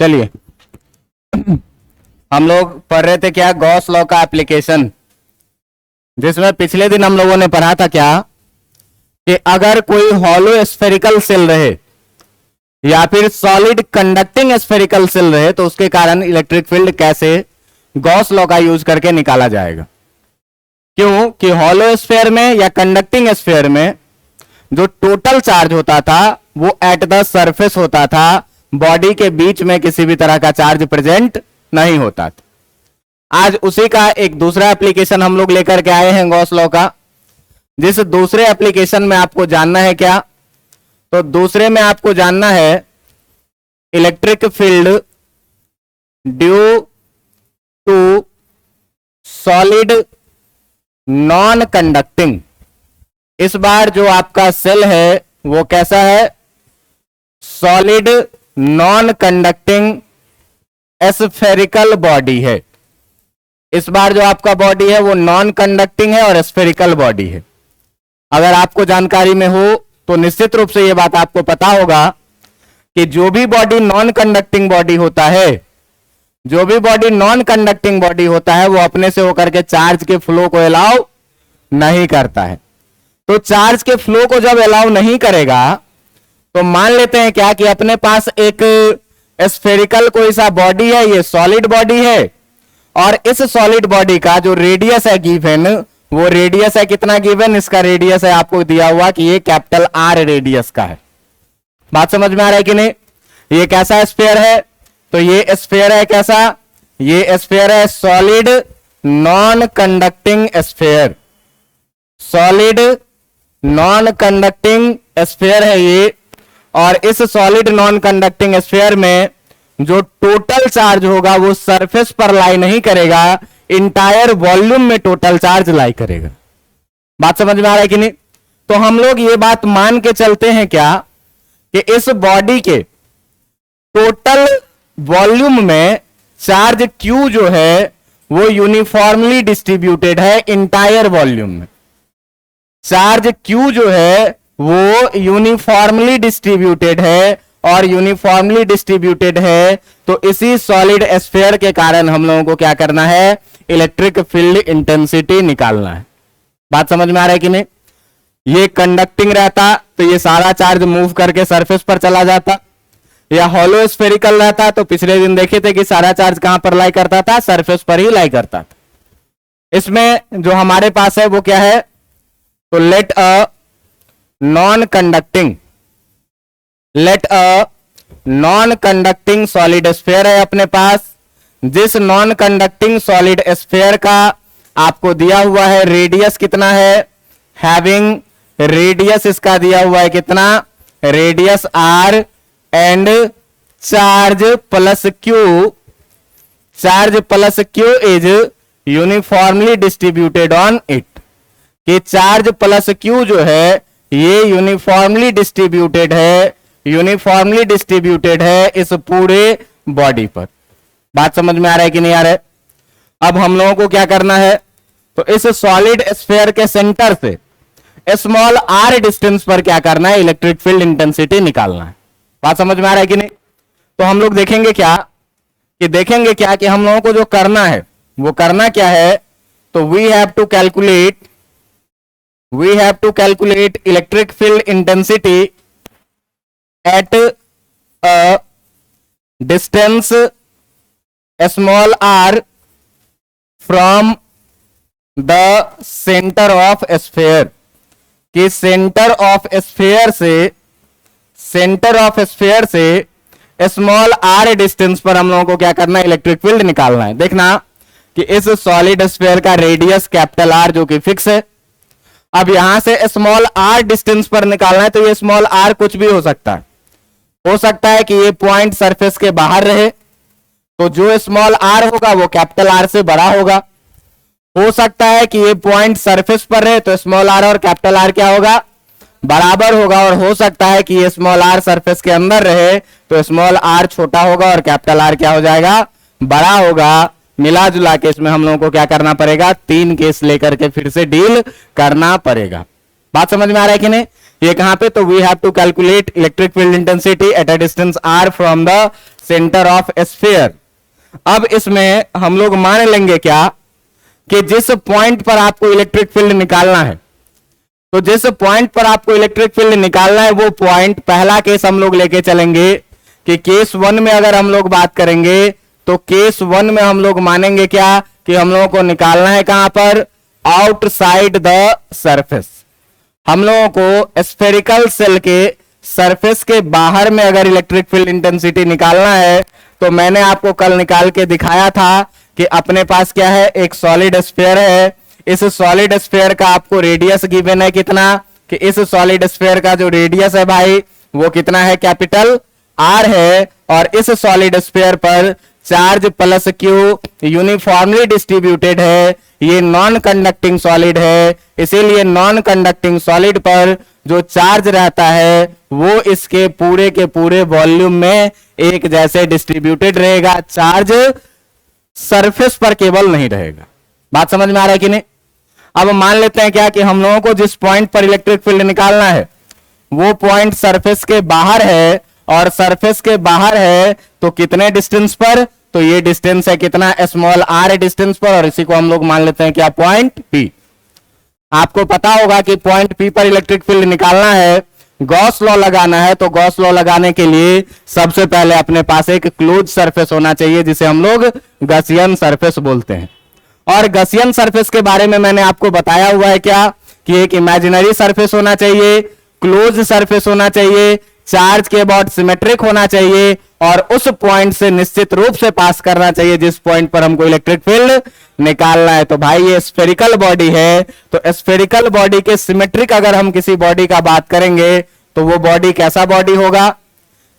चलिए हम लोग पढ़ रहे थे क्या, गॉस लॉ का एप्लीकेशन, जिसमें पिछले दिन हम लोगों ने पढ़ा था क्या कि अगर कोई हॉलो स्फेरिकल सेल रहे या फिर सॉलिड कंडक्टिंग स्फेरिकल सेल रहे तो उसके कारण इलेक्ट्रिक फील्ड कैसे गॉस लॉ का यूज करके निकाला जाएगा। क्यों कि हॉलो स्फेयर में या कंडक्टिंग स्फेयर में जो टोटल चार्ज होता था वो एट द सरफेस होता था, बॉडी के बीच में किसी भी तरह का चार्ज प्रेजेंट नहीं होता था। आज उसी का एक दूसरा एप्लीकेशन हम लोग लेकर के आए हैं गॉस लॉ का, जिस दूसरे एप्लीकेशन में आपको जानना है क्या, तो दूसरे में आपको जानना है electric field due to solid non conducting. इस बार जो आपका सेल है वो कैसा है, solid non conducting spherical body है। इस बार जो आपका बॉडी है वो नॉन कंडक्टिंग है और स्फेरिकल बॉडी है। अगर आपको जानकारी में हो तो निश्चित रूप से यह बात आपको पता होगा कि जो भी बॉडी नॉन कंडक्टिंग बॉडी होता है, जो भी बॉडी नॉन कंडक्टिंग बॉडी होता है वो अपने से होकर के चार्ज के फ्लो को अलाउ नहीं करता है। तो चार्ज के फ्लो को जब अलाउ नहीं करेगा तो मान लेते हैं क्या कि अपने पास एक स्फेरिकल कोई सा बॉडी है, ये सॉलिड बॉडी है, और इस सॉलिड बॉडी का जो रेडियस है गिवन, वो रेडियस है कितना गिवन, इसका रेडियस है आपको दिया हुआ कि ये कैपिटल आर रेडियस का है। बात समझ में आ रहा है कि नहीं। ये कैसा स्फेयर है, तो ये स्फेयर है कैसा, ये स्फेयर है solid non conducting sphere, solid non conducting sphere है ये। और इस सॉलिड नॉन कंडक्टिंग स्फेयर में जो टोटल चार्ज होगा वो सरफेस पर लाई नहीं करेगा, इंटायर वॉल्यूम में टोटल चार्ज लाई करेगा। बात समझ में आ रहा है कि नहीं। तो हम लोग ये बात मान के चलते हैं क्या कि इस बॉडी के टोटल वॉल्यूम में चार्ज Q जो है वो यूनिफॉर्मली डिस्ट्रीब्यूटेड है इंटायर वॉल्यूम में। चार्ज Q जो है वो यूनिफॉर्मली डिस्ट्रीब्यूटेड है, और यूनिफॉर्मली डिस्ट्रीब्यूटेड है तो इसी सॉलिड स्फीयर के कारण हम लोगों को क्या करना है, इलेक्ट्रिक फील्ड इंटेंसिटी निकालना है। बात समझ में आ रहा है कि नहीं। ये कंडक्टिंग रहता तो ये सारा चार्ज मूव करके सरफेस पर चला जाता, या हॉलो स्फेरिकल रहता तो पिछले दिन देखे थे कि सारा चार्ज कहां पर लाई करता था, सरफेस पर ही लाई करता था। इसमें जो हमारे पास है वो क्या है, तो let a non conducting solid sphere है अपने पास। जिस नॉन कंडक्टिंग सॉलिड स्फीयर का आपको दिया हुआ है रेडियस कितना है, हैविंग रेडियस इसका दिया हुआ है कितना, radius r and charge plus Q is uniformly distributed on it. कि चार्ज प्लस Q जो है ये यूनिफॉर्मली डिस्ट्रीब्यूटेड है इस पूरे बॉडी पर। बात समझ में आ रहा है कि नहीं आ रहा है। अब हम लोगों को क्या करना है, तो इस सॉलिड स्फीयर के सेंटर से स्मॉल r डिस्टेंस पर क्या करना है, इलेक्ट्रिक फील्ड इंटेंसिटी निकालना है। बात समझ में आ रहा है कि नहीं। तो हम लोग देखेंगे क्या कि हम लोगों को जो करना है वो करना क्या है, तो we have to calculate electric field intensity at a distance small r from the centre of sphere. कि सेंटर ऑफ स्फीयर से स्मॉल r डिस्टेंस पर हम लोगों को क्या करना है, इलेक्ट्रिक फील्ड निकालना है। देखना कि इस सॉलिड स्फीयर का रेडियस कैपिटल R जो कि फिक्स है, अब यहां से स्मॉल r डिस्टेंस पर निकालना है, तो ये स्मॉल r कुछ भी हो सकता है कि ये पॉइंट सरफेस के बाहर रहे, तो जो स्मॉल r होगा वो कैपिटल R से बड़ा होगा। हो सकता है कि ये पॉइंट सरफेस पर रहे तो स्मॉल r और कैपिटल R क्या होगा, बराबर होगा। और हो सकता है कि ये स्मॉल r सरफेस के अंदर रहे तो स्मॉल r छोटा होगा और कैपिटल R क्या हो जाएगा, बड़ा होगा। मिला जुला के इसमें हम लोगों को क्या करना पड़ेगा, 3 केस लेकर के फिर से डील करना पड़ेगा। बात समझ में आ रहा है कि नहीं। ये कहां पे, तो we have to calculate electric field intensity at a distance r from the centre of sphere. अब इसमें हम लोग मान लेंगे क्या कि जिस पॉइंट पर आपको इलेक्ट्रिक फील्ड निकालना है, तो जिस पॉइंट पर आपको इलेक्ट्रिक फील्ड निकालना है वो पॉइंट, पहला केस हम लोग लेके चलेंगे कि केस 1 में अगर हम लोग बात करेंगे तो केस 1 में हम लोग मानेंगे क्या कि हम लोगों को निकालना है कहां पर, आउटसाइड द सरफेस। हम लोगों को स्फेरिकल सेल के सरफेस के बाहर में अगर इलेक्ट्रिक फील्ड इंटेंसिटी निकालना है तो मैंने आपको कल निकाल के दिखाया था कि अपने पास क्या है, एक सॉलिड स्फीयर है। इस सॉलिड स्फीयर का आपको रेडियस गिवन है कितना, कि इस सॉलिड स्फीयर का जो रेडियस है भाई वो कितना है, कैपिटल R है। और इस सॉलिड स्फीयर पर charge plus Q uniformly distributed है। ये नॉन कंडक्टिंग सॉलिड है, इसीलिए नॉन कंडक्टिंग सॉलिड पर जो चार्ज रहता है वो इसके पूरे के पूरे वॉल्यूम में एक जैसे डिस्ट्रीब्यूटेड रहेगा, चार्ज सरफेस पर केवल नहीं रहेगा। बात समझ में आ रहा है कि नहीं। अब मान लेते हैं क्या कि हम लोगों को जिस पॉइंट पर इलेक्ट्रिक फील्ड निकालना है वो पॉइंट सरफेस के बाहर है, और सरफेस के बाहर है तो कितने डिस्टेंस पर, तो ये डिस्टेंस है कितना, स्मॉल r डिस्टेंस पर, और इसी को हम लोग मान लेते हैं क्या, पॉइंट P। आपको पता होगा कि पॉइंट P पर इलेक्ट्रिक फील्ड निकालना है, गॉस लॉ लगाना है, तो गॉस लॉ लगाने के लिए सबसे पहले अपने पास एक क्लोज सरफेस होना चाहिए जिसे हम लोग गॉसियन सरफेस बोलते हैं। और गॉसियन सरफेस के बारे में मैंने आपको बताया हुआ है क्या कि एक इमेजिनरी सरफेस होना चाहिए, क्लोज सरफेस होना चाहिए, चार्ज के अबाउट सिमेट्रिक होना चाहिए, और उस पॉइंट से निश्चित रूप से पास करना चाहिए जिस पॉइंट पर हमको इलेक्ट्रिक फील्ड निकालना है। तो भाई ये स्फेरिकल बॉडी है, तो स्फेरिकल बॉडी के सिमेट्रिक अगर हम किसी बॉडी का बात करेंगे तो वो बॉडी कैसा बॉडी होगा,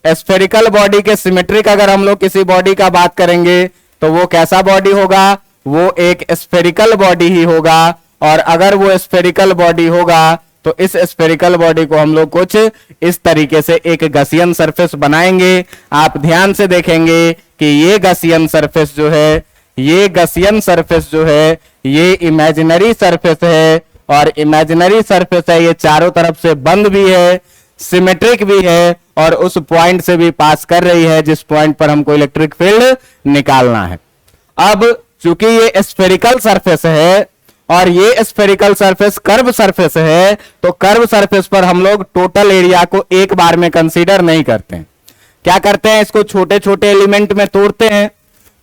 स्फेरिकल बॉडी के सिमेट्रिक अगर हम लोग किसी बॉडी का बात करेंगे तो वो कैसा बॉडी होगा, वो एक स्फेरिकल बॉडी ही होगा। और अगर वो स्फेरिकल बॉडी होगा तो इस स्फेरिकल बॉडी को हम लोग कुछ इस तरीके से एक गॉसियन सरफेस बनाएंगे। आप ध्यान से देखेंगे कि ये गॉसियन सरफेस जो है, ये गॉसियन सरफेस जो है ये इमेजिनरी सरफेस है, और इमेजिनरी सरफेस है, ये चारों तरफ से बंद भी है, सिमेट्रिक भी है, और उस पॉइंट से भी पास कर रही है जिस पॉइंट पर हमको इलेक्ट्रिक फील्ड निकालना है। अब चूंकि ये स्फेरिकल सरफेस है और ये स्फेरिकल सरफेस कर्व सरफेस है, तो कर्व सरफेस पर हम लोग टोटल एरिया को एक बार में कंसीडर नहीं करते हैं। क्या करते हैं, इसको छोटे छोटे एलिमेंट में तोड़ते हैं।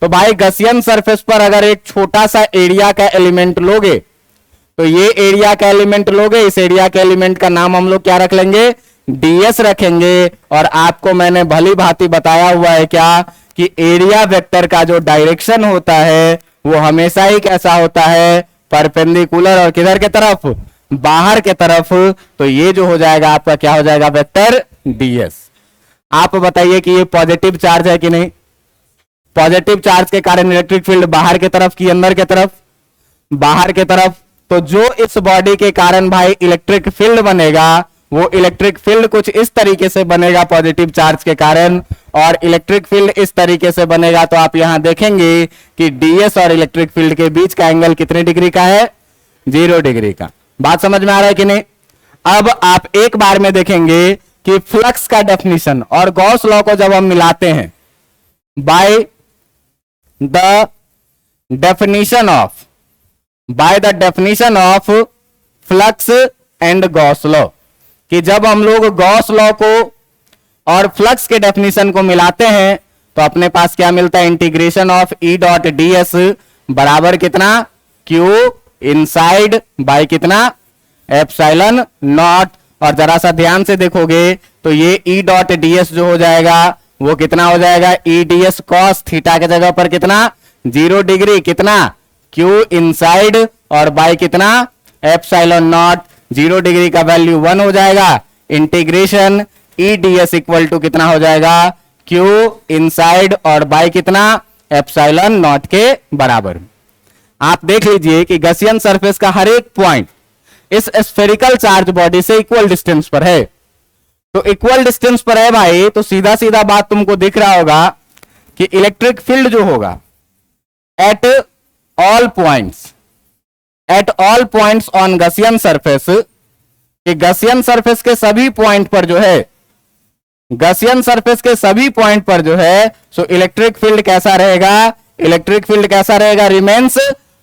तो भाई गॉसियन सरफेस पर अगर एक छोटा सा एरिया का एलिमेंट लोगे, तो ये एरिया का एलिमेंट लोगे, इस एरिया के एलिमेंट का नाम हम लोग क्या रख लेंगे, ds रखेंगे। और आपको मैंने भली भांति बताया हुआ है क्या कि एरिया वेक्टर का जो डायरेक्शन होता है वो हमेशा ही कैसा होता है, परपेंडिकुलर, और किधर के तरफ, बाहर के तरफ। तो ये जो हो जाएगा आपका क्या हो जाएगा, वेक्टर ds। आप बताइए कि ये पॉजिटिव चार्ज है कि नहीं। पॉजिटिव चार्ज के कारण इलेक्ट्रिक फील्ड बाहर के तरफ की अंदर के तरफ, बाहर के तरफ। तो जो इस बॉडी के कारण भाई इलेक्ट्रिक फील्ड बनेगा वो इलेक्ट्रिक फील्ड कुछ इस तरीके से बनेगा पॉजिटिव चार्ज के कारण, और इलेक्ट्रिक फील्ड इस तरीके से बनेगा। तो आप यहां देखेंगे कि ds और इलेक्ट्रिक फील्ड के बीच का एंगल कितने डिग्री का है, 0 डिग्री का। बात समझ में आ रहा है कि नहीं। अब आप एक बार में देखेंगे कि फ्लक्स का डेफिनेशन और गॉस लॉ को जब हम मिलाते हैं by the definition of flux and Gauss law, कि जब हम लोग गॉस लॉ को और फ्लक्स के डेफिनेशन को मिलाते हैं तो अपने पास क्या मिलता है, integration of E dot D S बराबर कितना, क्यू इनसाइड बाय कितना, एप्सिलॉन नॉट। और जरा सा ध्यान से देखोगे तो ये ई डॉट डी एस जो हो जाएगा वो कितना हो जाएगा, E D S cos theta के जगह पर कितना, 0 डिग्री, कितना, क्यू इनसाइड, और बाय कितना, एप्सिलॉन नॉट। 0 डिग्री का वैल्यू 1 हो जाएगा। Integration E D S equal to कितना हो जाएगा, क्यू इनसाइड और बाय कितना, एप्सिलॉन नॉट के बराबर। आप देख लीजिए कि गॉसियन सरफेस का हर एक पॉइंट इस स्फेरिकल चार्ज बॉडी से इक्वल डिस्टेंस पर है। तो इक्वल डिस्टेंस पर है भाई, तो सीधा सीधा बात तुमको दिख रहा होगा कि इलेक्ट्रिक फील्ड जो होगा at all points on Gaussian surface कि गसियन सरफेस के सभी पॉइंट पर जो है, गसियन सरफेस के सभी पॉइंट पर जो है सो इलेक्ट्रिक फील्ड कैसा रहेगा, इलेक्ट्रिक फील्ड कैसा रहेगा, रिमेन्स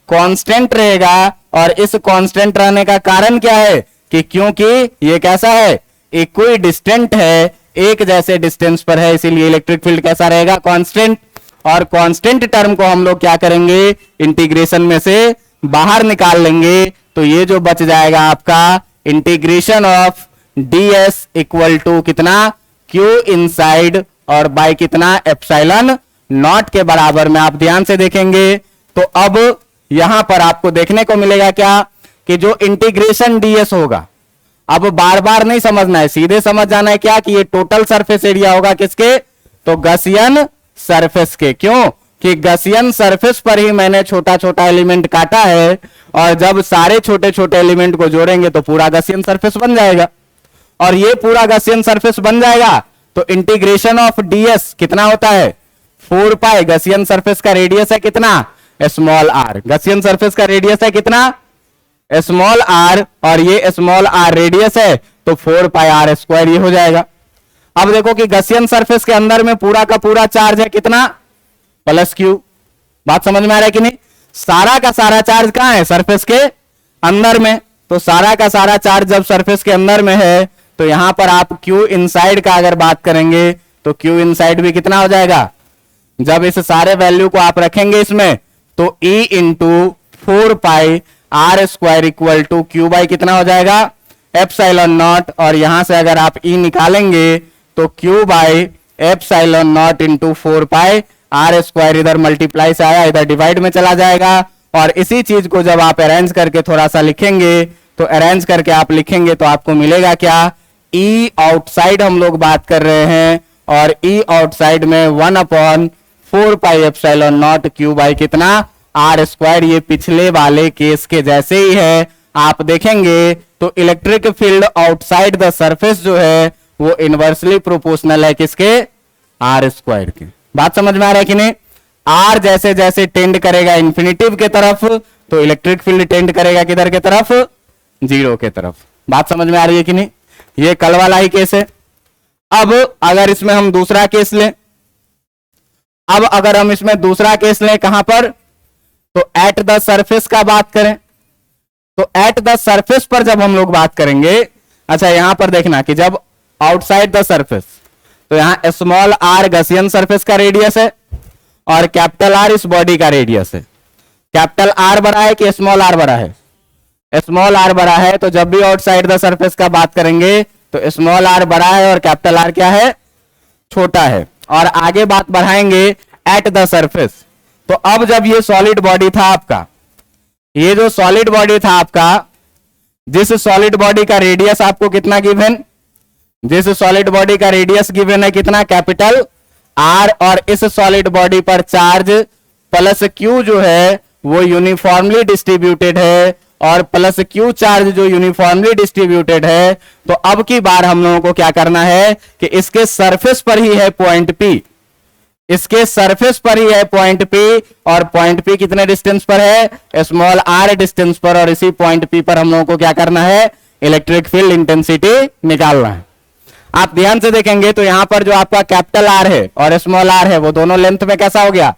कांस्टेंट रहेगा। और इस कांस्टेंट रहने का कारण क्या है कि क्योंकि ये कैसा है, इक्वी डिस्टेंट है, एक जैसे डिस्टेंस पर है, इसीलिए इलेक्ट्रिक फील्ड कैसा रहेगा, कांस्टेंट। और कांस्टेंट टर्म को हम लोग क्या करेंगे, इंटीग्रेशन में से बाहर निकाल लेंगे, तो ये जो बच जाएगा आपका integration of ds equal to कितना, q इनसाइड और बाय कितना, एप्सिलॉन नॉट के बराबर में। आप ध्यान से देखेंगे तो अब यहां पर आपको देखने को मिलेगा क्या कि जो इंटीग्रेशन ds होगा, अब बार बार नहीं समझना है, सीधे समझ जाना है क्या कि ये टोटल सरफेस एरिया होगा किसके, तो गसियन सरफेस के। क्यों कि गसियन सरफेस पर ही मैंने छोटा छोटा एलिमेंट काटा है, और जब सारे छोटे छोटे एलिमेंट को जोड़ेंगे तो पूरा गसियन सरफेस बन जाएगा। और ये पूरा गसियन सरफेस बन जाएगा तो इंटीग्रेशन ऑफ ds कितना होता है, 4 पाई। गसियन सरफेस का रेडियस है कितना, स्मॉल r। गसियन सरफेस का रेडियस है कितना, स्मॉल r, और ये स्मॉल r रेडियस है तो 4 पाई r स्क्वायर ये हो जाएगा। अब देखो कि गसियन सरफेस के अंदर में पूरा का पूरा चार्ज है कितना, प्लस q। बात समझ में आ रहा है कि नहीं, सारा का सारा चार्ज कहां है, सरफेस के अंदर में। तो सारा का सारा चार्ज जब सरफेस के अंदर में है तो यहां पर आप q इनसाइड का अगर बात करेंगे तो q इनसाइड भी कितना हो जाएगा, जब इस सारे वैल्यू को आप रखेंगे इसमें तो E into 4 pi r square equal to q by कितना हो जाएगा, एप्सिलॉन नॉट। और यहां से अगर आप E निकालेंगे तो q by epsilon not into 4 pi r square, इधर मल्टीप्लाई से आया इधर डिवाइड में चला जाएगा। और इसी चीज को जब आप अरेंज करके थोड़ा सा लिखेंगे तो अरेंज करके आप लिखेंगे तो आपको मिलेगा क्या, E आउटसाइड हम लोग बात कर रहे हैं, और E आउटसाइड में 1/4 pi epsilon naught q by कितना, r स्क्वायर। ये पिछले वाले केस के जैसे ही है। आप देखेंगे तो electric field outside the surface जो है वो इनवर्सली प्रोपोर्शनल है किसके, r स्क्वायर के। बात समझ में आ रहा है कि नहीं, r जैसे जैसे टेंड करेगा इंफिनिटिव के तरफ तो इलेक्ट्रिक फील्ड टेंड करेगा किधर के तरफ, 0 के तरफ। बात समझ में आ रही है कि नहीं, ये कल वाला ही केस है। अब अगर इसमें हम दूसरा केस लें, अब अगर हम इसमें दूसरा केस लें कहां पर, तो एट द सरफेस का बात करें, तो एट द सरफेस पर जब हम लोग बात करेंगे, अच्छा यहां पर देखना कि जब आउटसाइड द सरफेस तो यहां स्मॉल r गसियन सरफेस का रेडियस है और कैपिटल R इस बॉडी का रेडियस है। कैपिटल R बड़ा है कि स्मॉल r बड़ा है, स्मॉल r बड़ा है। तो जब भी आउटसाइड द सरफेस का बात करेंगे तो स्मॉल r बड़ा है और कैपिटल R क्या है, छोटा है। और आगे बात बढ़ाएंगे एट द सरफेस, तो अब जब ये सॉलिड बॉडी था आपका, ये जो सॉलिड बॉडी था आपका, जिस सॉलिड बॉडी का रेडियस आपको कितना गिवन, जिस सॉलिड बॉडी का रेडियस गिवन है कितना, कैपिटल R, और इस सॉलिड बॉडी पर चार्ज प्लस Q जो है वो यूनिफॉर्मली डिस्ट्रीब्यूटेड है, और प्लस Q चार्ज जो यूनिफॉर्मली डिस्ट्रीब्यूटेड है। तो अब की बार हम लोगों को क्या करना है कि इसके सरफेस पर ही है पॉइंट P, इसके सरफेस पर ही है पॉइंट P, और पॉइंट P कितने डिस्टेंस पर है, स्मॉल r डिस्टेंस पर। और इसी पॉइंट P पर हम लोगों को क्या करना है, इलेक्ट्रिक फील्ड इंटेंसिटी निकालना है। आप ध्यान से देखेंगे तो यहां पर जो आपका कैपिटल R है और स्मॉल r है वो दोनों लेंथ में कैसा हो गया,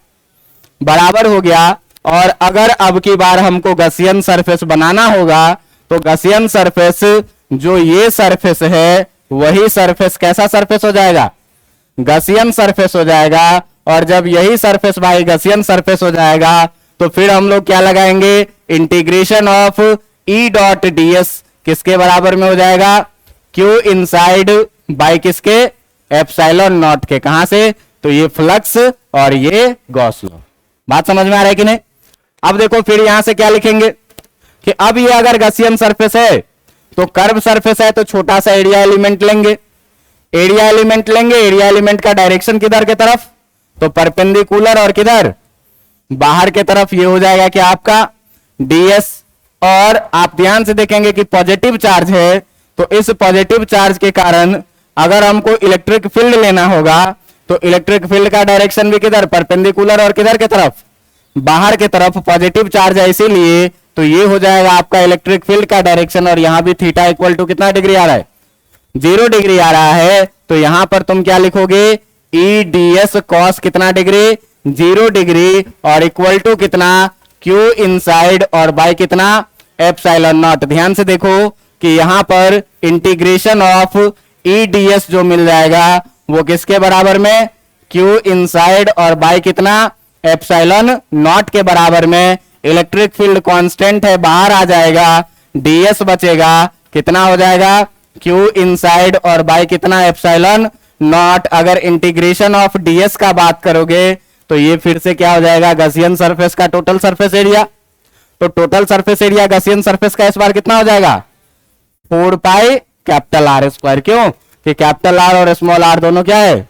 बराबर हो गया। और अगर अब की बार हमको गसियन सरफेस बनाना होगा तो गसियन सरफेस जो ये सरफेस है वही सरफेस कैसा सरफेस हो जाएगा, गसियन सरफेस हो जाएगा। और जब यही सरफेस भाई गसियन सरफेस हो जाएगा तो फिर हम लोग क्या लगाएंगे, integration of E dot ds किसके बराबर में हो जाएगा, Q इनसाइड बाई किसके, एप्सिलॉन नॉट के। कहां से, तो ये फ्लक्स और ये गॉस लॉ। बात समझ में आ रहा है कि नहीं। अब देखो फिर यहां से क्या लिखेंगे कि अब ये अगर गसियन सरफेस है तो कर्व सरफेस है तो छोटा सा एरिया एलिमेंट लेंगे, एरिया एलिमेंट लेंगे, एरिया एलिमेंट का डायरेक्शन किधर के तरफ, तो परपेंडिकुलर, और किधर, बाहर के तरफ। ये हो जाएगा कि आपका ds। और आप ध्यान से देखेंगे कि पॉजिटिव चार्ज है तो इस पॉजिटिव चार्ज के कारण अगर हमको इलेक्ट्रिक फील्ड लेना होगा तो इलेक्ट्रिक फील्ड का डायरेक्शन भी किधर, परपेंडिकुलर, और किधर के तरफ, बाहर के तरफ। पॉजिटिव चार्ज है इसीलिए तो ये हो जाएगा आपका इलेक्ट्रिक फील्ड का डायरेक्शन, और यहां भी थीटा इक्वल टू कितना डिग्री आ रहा है, 0 डिग्री आ रहा है। तो यहां पर तुम क्या लिखोगे, ई डी एस कॉस कितना डिग्री, 0 डिग्री, और इक्वल टू कितना, क्यू इनसाइड और बाय कितना, एप्सिलॉन नॉट। ध्यान से देखो कि यहां पर integration of E D S जो मिल जाएगा वो किसके बराबर में, क्यू इनसाइड और बाय कितना, एप्सिलॉन नॉट के बराबर में। इलेक्ट्रिक फील्ड कांस्टेंट है, बाहर आ जाएगा, ds बचेगा, कितना हो जाएगा, क्यू इनसाइड और बाय कितना, एप्सिलॉन नॉट। अगर इंटीग्रेशन ऑफ ds का बात करोगे तो ये फिर से क्या हो जाएगा, गॉसियन सरफेस का टोटल सरफेस एरिया। तो total surface area Gaussian surface का इस बार कितना हो जाएगा, 4 पाई कैपिटल आर स्क्वायर। क्यों कि कैपिटल आर और स्मॉल आर दोनों क्या है,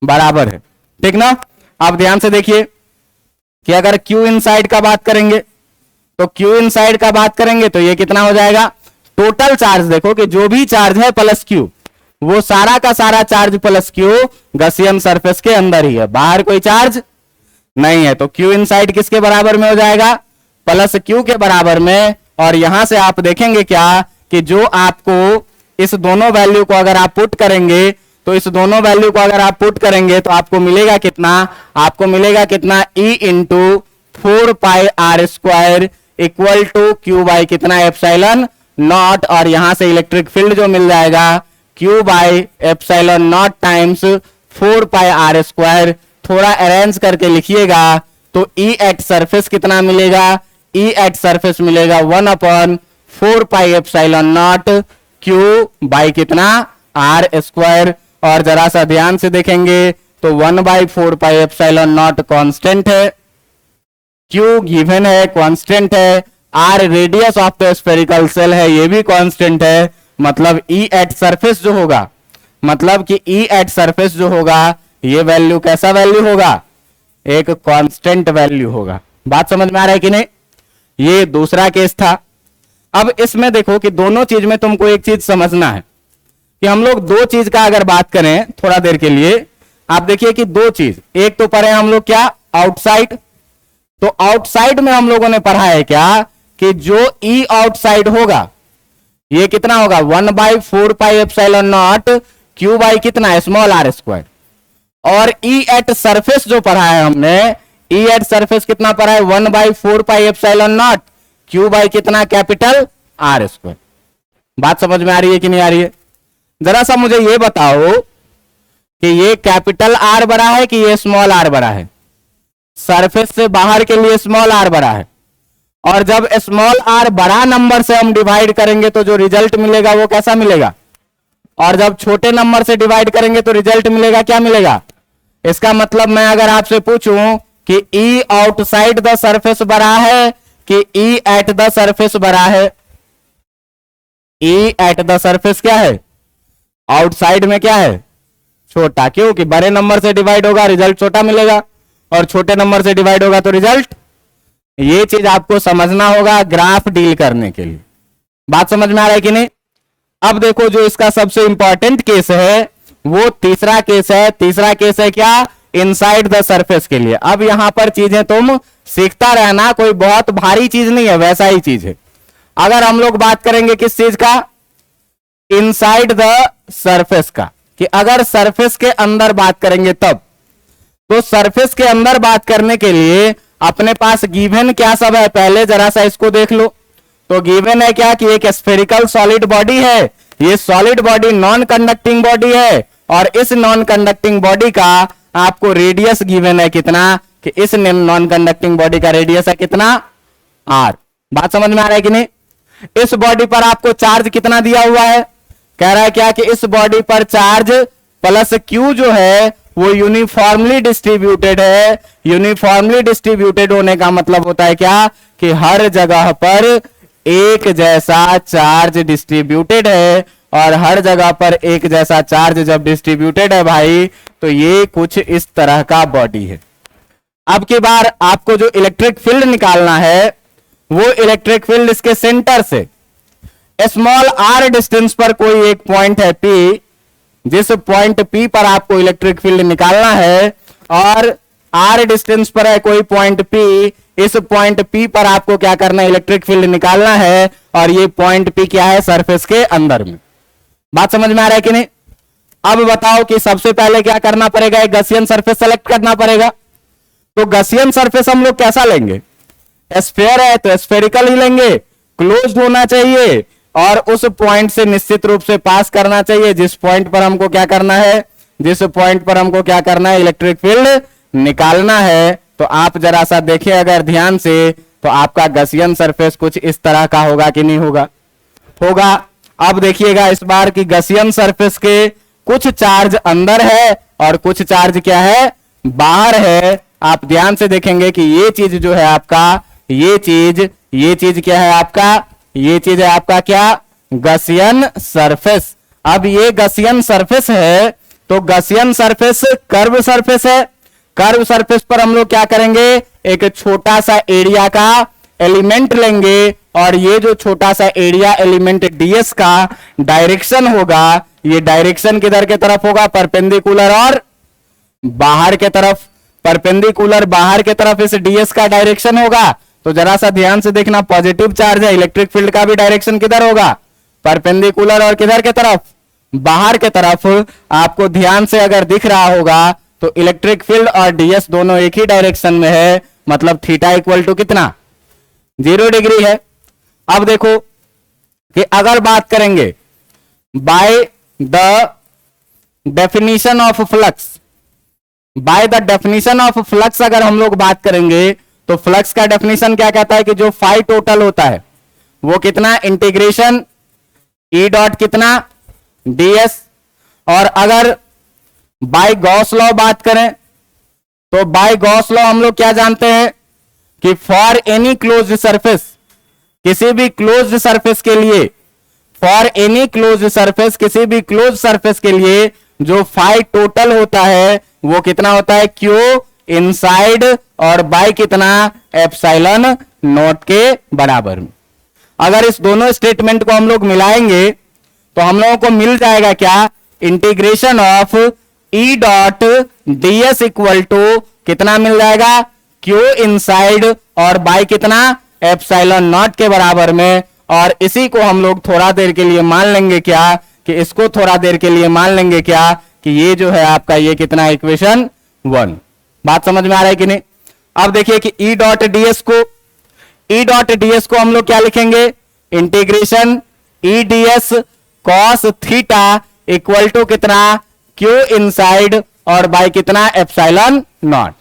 बराबर है, ठीक ना। अब ध्यान से देखिए कि अगर क्यू इनसाइड का बात करेंगे तो क्यू इनसाइड का बात करेंगे तो ये कितना हो जाएगा, टोटल चार्ज देखो कि जो भी चार्ज है प्लस क्यू, वो सारा का सारा charge plus Q Gaussian surface के अंदर ही है, बाहर कोई चार्ज नहीं है। तो क्यू इनसाइड किसके बराबर में हो जाएगा, प्लस क्यू के बराबर में। और यहां से आप देखेंगे क्या कि जो आपको इस दोनों वैल्यू को अगर आप पुट करेंगे तो इस दोनों वैल्यू को अगर आप पुट करेंगे तो आपको मिलेगा कितना, आपको मिलेगा कितना, E into 4 pi R square equal to Q by कितना, एप्सिलॉन नॉट। और यहां से इलेक्ट्रिक फील्ड जो मिल जाएगा Q by epsilon naught times 4 pi R square. थोड़ा अरेंज करके लिखिएगा तो ई एट सरफेस कितना मिलेगा, ई एट सरफेस मिलेगा 1/4 pi epsilon naught Q by कितना, आर स्क्वायर। और जरा सा ध्यान से देखेंगे तो 1/4 पाई एप्सिलॉन नॉट कांस्टेंट है, क्यू गिवन है कांस्टेंट है, R radius of the spherical shell है ये भी कांस्टेंट है। मतलब ई एट सरफेस जो होगा, मतलब कि ई एट सरफेस जो होगा ये वैल्यू कैसा वैल्यू होगा, एक कांस्टेंट वैल्यू होगा। बात समझ में आ रहा है कि नहीं। ये दूसरा केस था। अब इसमें देखो कि दोनों चीज में तुमको एक चीज समझना है कि हम लोग दो चीज का अगर बात करें थोड़ा देर के लिए, आप देखिए कि दो चीज, एक तो पढ़े हम लोग क्या, आउटसाइड। तो आउटसाइड में हम लोगों ने पढ़ा है क्या कि जो ई आउटसाइड होगा ये कितना होगा, 1/4 pi epsilon naught Q by कितना, स्मॉल आर स्क्वायर। और ई एट सरफेस जो पढ़ा है हमने, ई एट सरफेस कितना पढ़ा है, 1/4 pi epsilon naught Q by कितना, कैपिटल आर स्क्वायर। बात समझ में आ रही है कि नहीं आ रही है। जरा सा मुझे ये बताओ कि ये कैपिटल आर बड़ा है कि ये स्मॉल आर बड़ा है, सरफेस से बाहर के लिए स्मॉल आर बड़ा है। और जब स्मॉल आर बड़ा नंबर से हम डिवाइड करेंगे तो जो रिजल्ट मिलेगा वो कैसा मिलेगा, और जब छोटे नंबर से डिवाइड करेंगे तो रिजल्ट मिलेगा क्या मिलेगा। इसका मतलब मैं अगर आपसे पूछूं कि ई आउटसाइड द सरफेस बड़ा है कि ई एट द सरफेस बड़ा है, ई एट द सरफेस क्या है, आउटसाइड में क्या है, छोटा। क्यों कि बड़े नंबर से डिवाइड होगा रिजल्ट छोटा मिलेगा, और छोटे नंबर से डिवाइड होगा तो रिजल्ट। ये चीज आपको समझना होगा ग्राफ डील करने के लिए। बात समझ में आ रहा है कि नहीं। अब देखो जो इसका सबसे इंपॉर्टेंट केस है वो तीसरा केस है। तीसरा केस है क्या, इनसाइड द सरफेस के लिए। अब यहां पर चीजें तुम सीखता रहना, कोई बहुत भारी चीज नहीं है, वैसा ही चीज है। अगर हम लोग बात करेंगे किस चीज का, इनसाइड द सरफेस का, कि अगर सरफेस के अंदर बात करेंगे तब, तो सरफेस के अंदर बात करने के लिए अपने पास गिवन क्या सब है, पहले जरा सा इसको देख लो। तो गिवन है क्या कि एक स्फेरिकल सॉलिड बॉडी है, ये solid body non conducting body है, और इस नॉन कंडक्टिंग बॉडी का आपको रेडियस गिवन है कितना, कि इस नॉन कंडक्टिंग बॉडी का रेडियस है कितना, आर। बात समझ में आ रहा है कि नहीं। इस बॉडी पर आपको चार्ज कितना दिया हुआ है, कह रहा है क्या कि इस बॉडी पर चार्ज प्लस क्यू जो है वो यूनिफॉर्मली डिस्ट्रीब्यूटेड है। यूनिफॉर्मली डिस्ट्रीब्यूटेड होने का मतलब होता है क्या कि हर जगह पर एक जैसा चार्ज डिस्ट्रीब्यूटेड है, और हर जगह पर एक जैसा चार्ज जब डिस्ट्रीब्यूटेड है भाई तो ये कुछ इस तरह का बॉडी है। अब की बार आपको जो इलेक्ट्रिक फील्ड निकालना है वो इलेक्ट्रिक फील्ड इसके सेंटर से स्मॉल आर डिस्टेंस पर कोई एक पॉइंट है P, जिस पॉइंट P पर आपको इलेक्ट्रिक फील्ड निकालना है, और आर डिस्टेंस पर है कोई पॉइंट P, इस पॉइंट P पर आपको क्या करना है, इलेक्ट्रिक फील्ड निकालना है, और ये पॉइंट P क्या है, सरफेस के अंदर में। बात समझ में आ रहा है कि नहीं? अब बताओ कि सबसे पहले क्या करना पड़ेगा, एक गसियन सरफेस सेलेक्ट करना पड़ेगा। तो गसियन सरफेस हम लोग कैसा लेंगे, स्फीयर है तो स्फेरिकल ही लेंगे, क्लोज्ड होना चाहिए, और उस पॉइंट से निश्चित रूप से पास करना चाहिए जिस पॉइंट पर हमको क्या करना है, जिस पॉइंट पर हमको क्या करना है, इलेक्ट्रिक फील्ड निकालना है। तो आप जरा सा देखिए अगर ध्यान से, तो आपका गसियन सरफेस कुछ इस तरह का होगा कि नहीं होगा, होगा। अब देखिएगा इस बार की गसियन सरफेस के कुछ चार्ज अंदर है और कुछ चार्ज क्या है, बाहर है। आप ध्यान से देखेंगे कि ये चीज जो है आपका, ये चीज क्या है आपका, ये चीज है आपका क्या, गसियन सरफेस। अब ये गसियन सरफेस है, तो गसियन सरफेस कर्व सरफेस है। कर्व सरफेस पर हम लोग क्या करेंगे, एक छोटा सा एरिया का एलिमेंट लेंगे, और ये जो छोटा सा एरिया एलिमेंट ds का डायरेक्शन होगा, ये डायरेक्शन किधर के तरफ होगा, परपेंडिकुलर और बाहर के तरफ। परपेंडिकुलर बाहर के तरफ इस ds का डायरेक्शन होगा। तो जरा सा ध्यान से देखना, पॉजिटिव चार्ज है, इलेक्ट्रिक फील्ड का भी डायरेक्शन किधर होगा, परपेंडिकुलर और किधर के तरफ, बाहर के तरफ। आपको ध्यान से अगर दिख रहा होगा तो इलेक्ट्रिक फील्ड और ds दोनों एक ही डायरेक्शन में है, मतलब थीटा इक्वल टू कितना, 0 डिग्री है। अब देखो कि अगर बात करेंगे by the definition of flux, by the definition of flux अगर हम लोग बात करेंगे, तो फ्लक्स का डेफिनेशन क्या कहता है कि जो फाई टोटल होता है वो कितना, इंटीग्रेशन ई डॉट कितना, ds। और अगर बाय गॉस लॉ बात करें, तो बाय गॉस लॉ हम लोग क्या जानते हैं कि फॉर एनी क्लोज्ड सरफेस, किसी भी क्लोज्ड सरफेस के लिए, फॉर एनी क्लोज्ड सरफेस, किसी भी क्लोज्ड सरफेस के लिए जो फाई टोटल होता है वो कितना होता है, क्यू इनसाइड, और बाय कितना, एप्सिलॉन नॉट के बराबर में। अगर इस दोनों स्टेटमेंट को हम लोग मिलाएंगे तो हम लोगों को मिल जाएगा क्या, integration of E dot ds equal to कितना मिल जाएगा, क्यू इनसाइड, और बाय कितना, एप्सिलॉन नॉट के बराबर में। और इसी को हम लोग थोड़ा देर के लिए मान लेंगे क्या, कि इसको थोड़ा देर के लिए मान लेंगे क्या, कि ये जो है आपका ये कितना, इक्वेशन 1। बात समझ में आ रहा है कि नहीं? अब देखिए कि ई डॉट ds को हम लोग क्या लिखेंगे, integration E ds cos theta equal to कितना, क्यू इनसाइड, और बाय कितना, epsilon naught.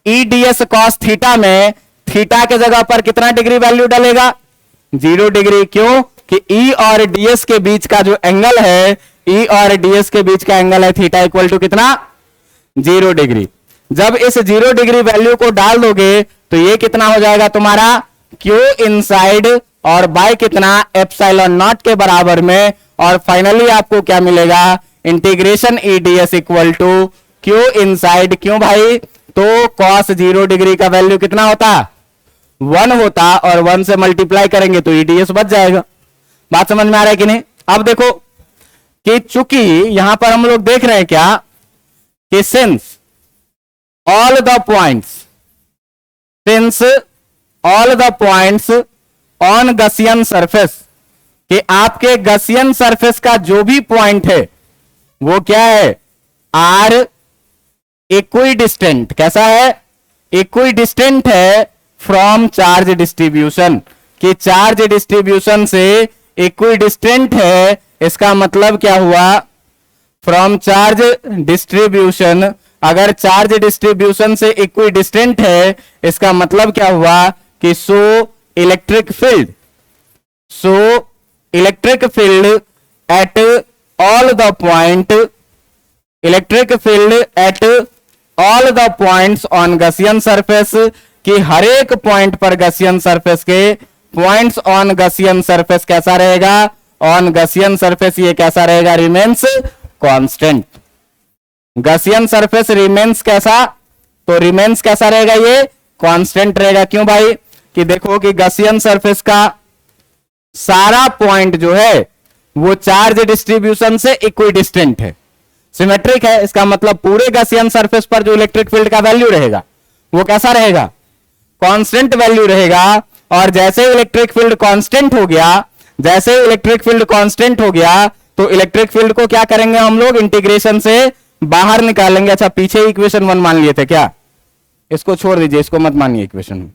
E ds cos theta में थीटा के जगह पर कितना डिग्री वैल्यू डालेगा, 0 डिग्री। क्यों कि ई और ds के बीच का जो एंगल है, ई और ds के बीच का एंगल है थीटा इक्वल टू कितना, 0 डिग्री। जब इस 0 डिग्री वैल्यू को डाल दोगे तो ये कितना हो जाएगा तुम्हारा, क्यू इनसाइड, और बाय कितना, एप्सिलॉन नॉट के बराबर में। और फाइनली आपको क्या मिलेगा, integration E ds equal to Q inside. क्यों भाई, तो कॉस 0 डिग्री का वैल्यू कितना होता, 1 होता, और 1 से मल्टीप्लाई करेंगे तो ई ds बच जाएगा। बात समझ में आ रहा है कि नहीं? अब देखो कि चूंकि यहां पर हम लोग देख रहे हैं क्या, कि since all the points on Gaussian surface, कि आपके गसियन सरफेस का जो भी पॉइंट है वो क्या है, आर इक्विडिस्टेंट। कैसा है, इक्विडिस्टेंट है फ्रॉम चार्ज डिस्ट्रीब्यूशन, कि चार्ज डिस्ट्रीब्यूशन से इक्विडिस्टेंट है। इसका मतलब क्या हुआ, फ्रॉम चार्ज डिस्ट्रीब्यूशन, अगर चार्ज डिस्ट्रीब्यूशन से इक्विडिस्टेंट है, इसका मतलब क्या हुआ कि so electric field at all the point, electric field at all the points on Gaussian surface, कि हर एक पॉइंट पर गसियन सरफेस के पॉइंट्स ऑन गसियन सरफेस कैसा रहेगा, ऑन गसियन सरफेस ये कैसा रहेगा, remains constant. Gaussian surface remains कैसा, तो रिमेन्स कैसा रहेगा, ये कांस्टेंट रहेगा। क्यों भाई, कि देखो कि गसियन सरफेस का सारा पॉइंट जो है वो चार्ज डिस्ट्रीब्यूशन से इक्विडिस्टेंट है, सिमेट्रिक है। इसका मतलब पूरे गसियन सरफेस पर जो इलेक्ट्रिक फील्ड का वैल्यू रहेगा वो कैसा रहेगा, कांस्टेंट वैल्यू रहेगा, और जैसे इलेक्ट्रिक फील्ड कांस्टेंट हो गया, जैसे इलेक्ट्रिक फील्ड कांस्टेंट हो गया, तो इलेक्ट्रिक फील्ड को क्या करेंगे हम लोग, इंटीग्रेशन से बाहर निकालेंगे। अच्छा, पीछे इक्वेशन 1 मान लिए थे क्या, इसको छोड़ दीजिए, इसको मत मानिए इक्वेशन।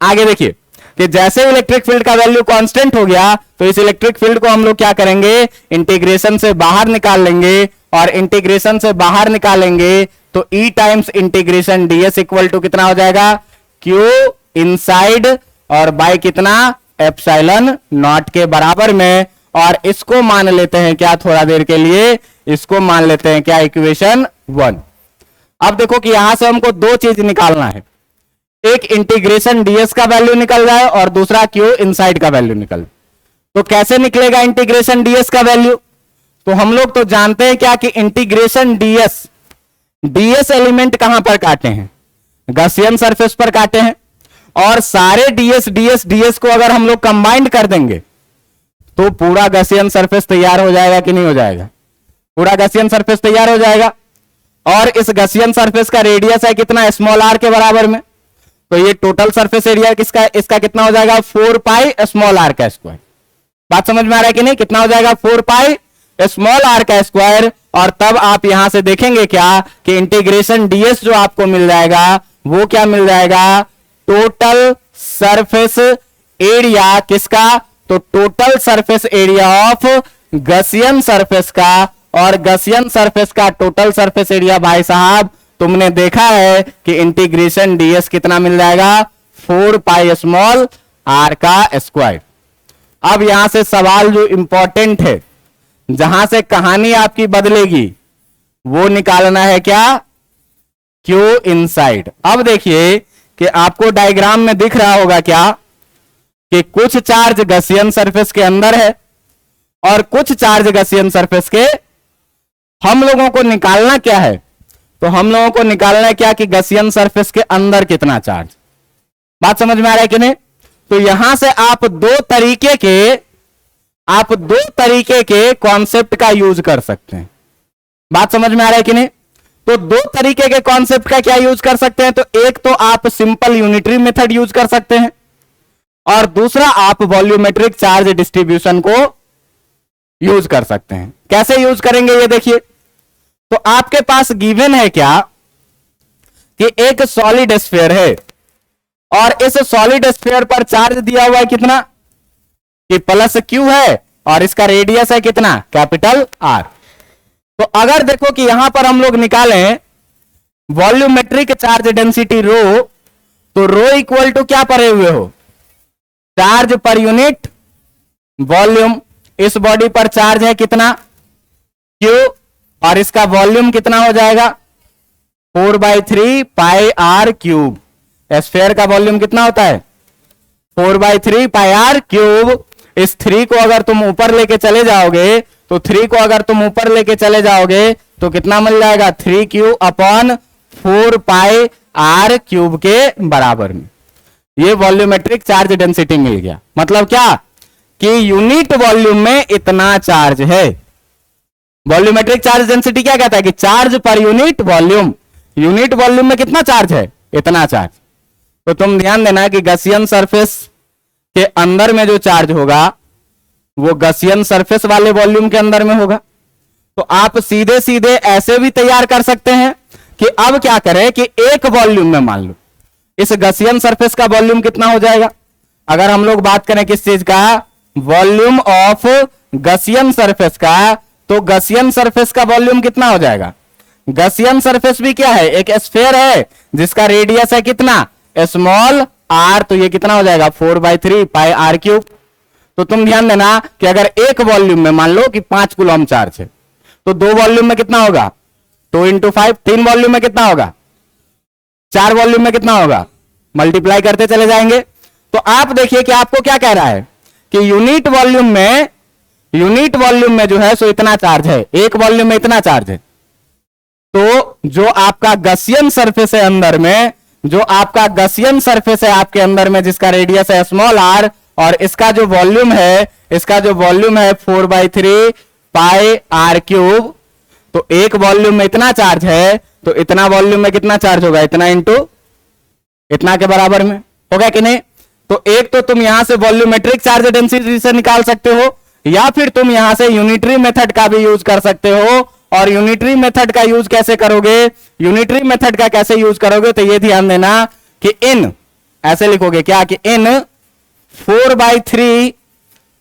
आगे देखिए कि जैसे इलेक्ट्रिक फील्ड का वैल्यू कांस्टेंट हो गया, तो इस इलेक्ट्रिक फील्ड को हम लोग क्या करेंगे, इंटीग्रेशन से बाहर निकाल लेंगे, और इंटीग्रेशन से बाहर निकालेंगे तो E times integration ds equal to कितना हो जाएगा, Q इनसाइड, और बाय कितना, एप्सिलॉन नॉट के बराबर में। और इसको मान लेते हैं क्या, थोड़ा देर के लिए इसको मान लेते हैं क्या, इक्वेशन 1। अब देखो कि यहां से हमको दो चीज निकालना है, एक इंटीग्रेशन ds का वैल्यू निकल जाए और दूसरा Q इनसाइड का वैल्यू निकल। तो कैसे निकलेगा इंटीग्रेशन ds का वैल्यू, तो हम लोग तो जानते हैं क्या कि इंटीग्रेशन ds एलिमेंट कहां पर काटे हैं, गॉसियन सरफेस पर काटे हैं, और सारे ds को अगर हम लोग कंबाइंड कर देंगे तो पूरा गॉसियन सरफेस तैयार हो जाएगा कि नहीं हो जाएगा, पूरा गॉसियन सरफेस तैयार हो जाएगा। और इस गॉसियन सरफेस का रेडियस है कितना, स्मॉल r के बराबर में, तो ये टोटल सरफेस एरिया किसका, इसका कितना हो जाएगा, 4 पाई स्मॉल r का स्क्वायर। बात समझ में आ रहा है कि नहीं, कितना हो जाएगा, 4 पाई स्मॉल r का स्क्वायर। और तब आप यहां से देखेंगे क्या कि इंटीग्रेशन ds जो आपको मिल जाएगा वो क्या मिल जाएगा, टोटल सरफेस एरिया किसका, तो total surface area of Gaussian surface का। और गॉसियन सरफेस का टोटल सरफेस एरिया भाई साहब तुमने देखा है कि इंटीग्रेशन ds कितना मिल जाएगा, 4 पाई स्मॉल r का स्क्वायर। अब यहां से सवाल जो इंपॉर्टेंट है, जहां से कहानी आपकी बदलेगी, वो निकालना है क्या, Q इनसाइड। अब देखिए कि आपको डायग्राम में दिख रहा होगा क्या कि कुछ चार्ज गॉसियन सरफेस के अंदर है और कुछ चार्ज गॉसियन सरफेस के, हम लोगों को निकालना क्या है, तो हम लोगों को निकालना है क्या कि गॉसियन सरफेस के अंदर कितना चार्ज। बात समझ में आ रहा है कि नहीं, तो यहां से आप दो तरीके के कॉन्सेप्ट का यूज कर सकते हैं। बात समझ में आ रहा है कि नहीं, तो दो तरीके के कॉन्सेप्ट का क्या यूज कर सकते हैं, तो एक तो आप सिंपल यूनिटरी मेथड यूज कर सकते हैं, और दूसरा आप वॉल्यूमेट्रिक चार्ज डिस्ट्रीब्यूशन को यूज कर सकते हैं। कैसे यूज करेंगे ये देखिए, तो आपके पास गिवन है क्या कि एक सॉलिड स्फीयर है, और इस सॉलिड स्फीयर पर चार्ज दिया हुआ है कितना, कि प्लस Q है, और इसका रेडियस है कितना, कैपिटल R। तो अगर देखो कि यहां पर हम लोग निकालें वॉल्यूमेट्रिक चार्ज डेंसिटी रो, तो रो इक्वल टू क्या पढ़े हुए हो, चार्ज पर यूनिट वॉल्यूम। इस बॉडी पर चार्ज है कितना, Q, और इसका वॉल्यूम कितना हो जाएगा, 4/3 पाई r क्यूब। स्फीयर का वॉल्यूम कितना होता है, 4/3 पाई r क्यूब। इस 3 को अगर तुम ऊपर लेके चले जाओगे, तो 3 को अगर तुम ऊपर लेके चले जाओगे तो कितना मिल जाएगा, 3Q upon 4 pi r cube के बराबर में। ये वॉल्यूमेट्रिक चार्ज डेंसिटी मिल गया। मतलब क्या कि यूनिट वॉल्यूम में इतना चार्ज है। वॉल्यूमेट्रिक चार्ज डेंसिटी क्या कहता है कि charge per unit volume, unit volume में कितना चार्ज है, इतना चार्ज। तो तुम ध्यान देना कि गॉसियन सरफेस के अंदर में जो चार्ज होगा वो गॉसियन सरफेस वाले वॉल्यूम के अंदर में होगा। तो आप सीधे सीधे ऐसे भी तैयार कर सकते हैं कि अब क्या करें कि एक वॉल्यूम में मान लो इस गॉसियन सरफेस का वॉल्यूम कितना हो जाएगा। अगर हम लोग बात करें किस चीज का, वॉल्यूम ऑफ गॉसियन सरफेस का, तो गॉसियन सरफेस का वॉल्यूम कितना हो जाएगा। गॉसियन सरफेस भी क्या है, एक स्फीयर है जिसका रेडियस है कितना, स्मॉल r। तो ये कितना हो जाएगा, 4/3 पाई r क्यूब। तो तुम ध्यान देना कि अगर एक वॉल्यूम में मान लो कि 5 कूलम चार्ज है, तो दो वॉल्यूम में कितना होगा, 2 × 5। 3 वॉल्यूम में कितना होगा, 4 वॉल्यूम में कितना होगा, मल्टीप्लाई करते चले जाएंगे। तो आप देखिए कि आपको क्या कह रहा है कि यूनिट वॉल्यूम में जो है सो इतना चार्ज है, एक वॉल्यूम में इतना चार्ज है। तो जो आपका गॉसियन सरफेस है अंदर में, जो आपका गॉसियन सरफेस है आपके अंदर में, जिसका रेडियस है स्मॉल r, और इसका जो वॉल्यूम है, 4/3 पाई r क्यूब। तो एक वॉल्यूम में इतना चार्ज है, तो इतना वॉल्यूम में कितना चार्ज होगा, इतना इंटू इतना के बराबर में, होगा कि नहीं? तो एक तो तुम यहां से वॉल्यूमेट्रिक चार्ज डेंसिटी से निकाल सकते हो, या फिर तुम यहां से यूनिटरी मेथड का भी यूज कर सकते हो। और यूनिटरी मेथड का यूज कैसे करोगे? यूनिटरी मेथड का कैसे यूज करोगे तो ये ध्यान देना कि इन, ऐसे लिखोगे क्या कि in 4/3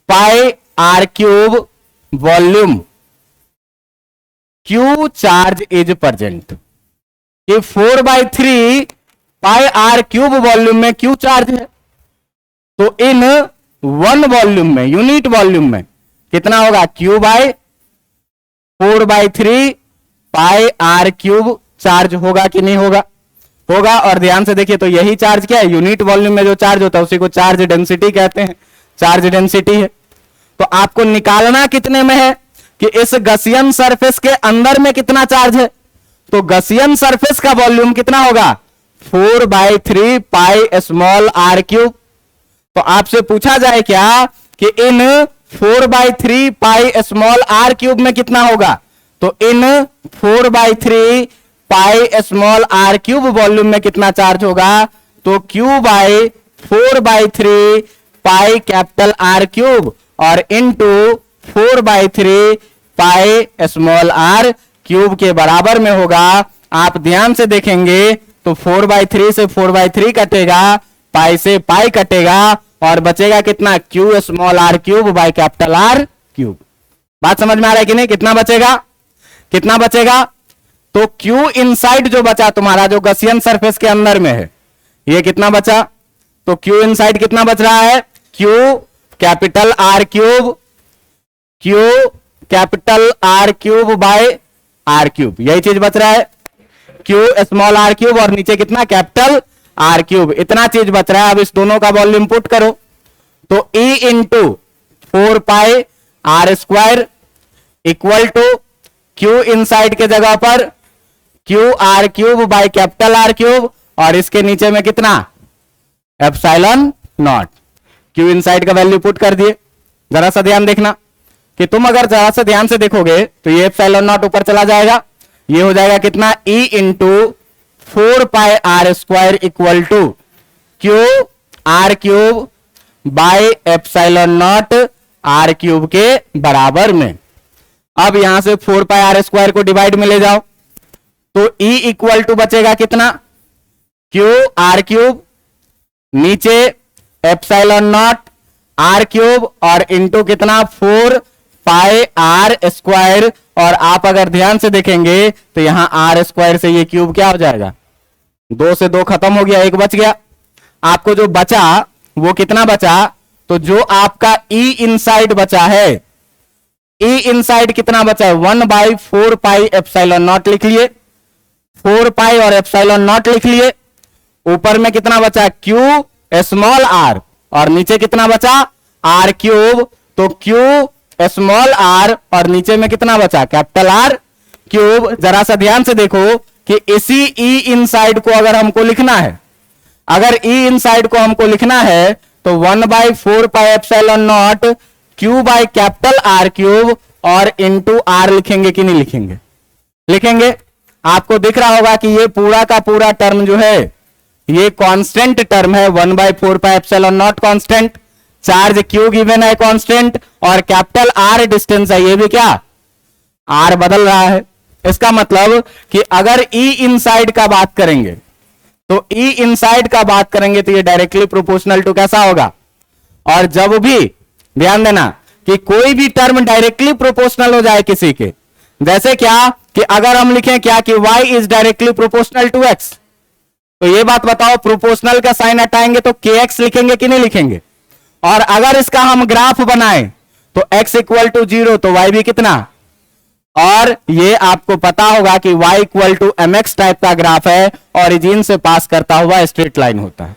pi R cube volume Q charge is present. ये 4/3 पाई आर क्यूब वॉल्यूम में क्यू चार्ज है, तो इन वन वॉल्यूम में, यूनिट वॉल्यूम में कितना होगा? Q by 4/3 pi R cube charge होगा कि नहीं होगा? होगा। और ध्यान से देखिए, तो यही चार्ज क्या है? यूनिट वॉल्यूम में जो चार्ज होता है उसी को चार्ज डेंसिटी कहते हैं, चार्ज डेंसिटी है। तो आपको निकालना कितने में है कि इस गसियन सरफेस के अंदर में कितना चार्ज है। तो गसियन सरफेस का वॉल्यूम कितना होगा? 4/3 पाई स्मॉल आर क्यूब। तो आपसे पूछा जाए क्या कि in 4/3 pi small R cube में कितना होगा? तो in 4/3 pi small R cube volume में कितना चार्ज होगा? तो Q by 4/3 pi capital R cube और into 4/3 pi small R cube के बराबर में होगा। आप ध्यान से देखेंगे तो 4/3 से 4/3 कटेगा, पाई से पाई कटेगा और बचेगा कितना? Q small R cube by capital R cube. बात समझ में आ रहा है कि नहीं? कितना बचेगा? कितना बचेगा? तो क्यू इनसाइड जो बचा तुम्हारा, जो गसियन सरफेस के अंदर में है, ये कितना बचा? तो क्यू इनसाइड कितना बच रहा है? Q capital R cube, Q capital R cube by R cube, यही चीज बच रहा है। क्यू स्मॉल आर क्यूब और नीचे कितना? कैपिटल आर क्यूब, इतना चीज बच रहा है। अब इस दोनों का वॉल्यूम पुट करो तो E into 4 pi R square equal to Q inside के जगह पर Q R cube by capital R cube और इसके नीचे में कितना? Epsilon naught. क्यू इनसाइड का वैल्यू पुट कर दिए। जरा सा ध्यान देखना कि तुम अगर जरा सा ध्यान से देखोगे तो ये एप्सिलॉन नॉट ऊपर चला जाएगा, ये हो जाएगा कितना? E into 4 pi R square equal to Q R cube by epsilon naught R cube के बराबर में। अब यहां से 4 पाई आर स्क्वायर को डिवाइड में ले जाओ तो E इक्वल टू बचेगा कितना? क्यू आर क्यूब, नीचे एप्सिलॉन नॉट आर क्यूब और इंटू कितना? 4 पाई आर स्क्वायर। और आप अगर ध्यान से देखेंगे तो यहां आर स्क्वायर से ये क्यूब क्या हो जाएगा? 2 से 2 खत्म हो गया, 1 बच गया। आपको जो बचा वो कितना बचा? तो जो आपका E इनसाइड बचा है, E इनसाइड कितना बचा है? 1/4 पाई एप्सिलॉन नॉट लिख लिए, 4 पाई और एप्सिलॉन नॉट लिख लिए। ऊपर में कितना बचा? क्यू स्मॉल आर और नीचे कितना बचा? R cube. तो क्यू स्मॉल आर और नीचे में कितना बचा? Capital R cube. जरा सा ध्यान से देखो कि इसी E इनसाइड को अगर हमको लिखना है, अगर E इनसाइड को हमको लिखना है तो 1/4 pi epsilon naught Q by capital R cube और इंटू आर लिखेंगे कि नहीं लिखेंगे? लिखेंगे। आपको दिख रहा होगा कि ये पूरा का पूरा टर्म जो है ये कांस्टेंट टर्म है। 1/4 pi epsilon naught constant, charge Q given है कांस्टेंट और कैपिटल आर डिस्टेंस है, ये भी क्या? आर बदल रहा है। इसका मतलब कि अगर E इनसाइड का बात करेंगे तो E इनसाइड का बात करेंगे तो ये डायरेक्टली प्रोपोर्शनल टू कैसा होगा? और जब भी ध्यान देना कि कोई भी टर्म डायरेक्टली प्रोपोर्शनल हो जाए किसी के, जैसे क्या कि अगर हम लिखें क्या कि y is directly proportional to x, तो ये बात बताओ प्रोपोर्शनल का साइन हटाएंगे तो kx लिखेंगे कि नहीं लिखेंगे? और अगर इसका हम ग्राफ बनाएं तो x इक्वल टू 0 तो y भी कितना? और ये आपको पता होगा कि y equal to mx type का ग्राफ है, ओरिजिन से पास करता हुआ स्ट्रेट लाइन होता है।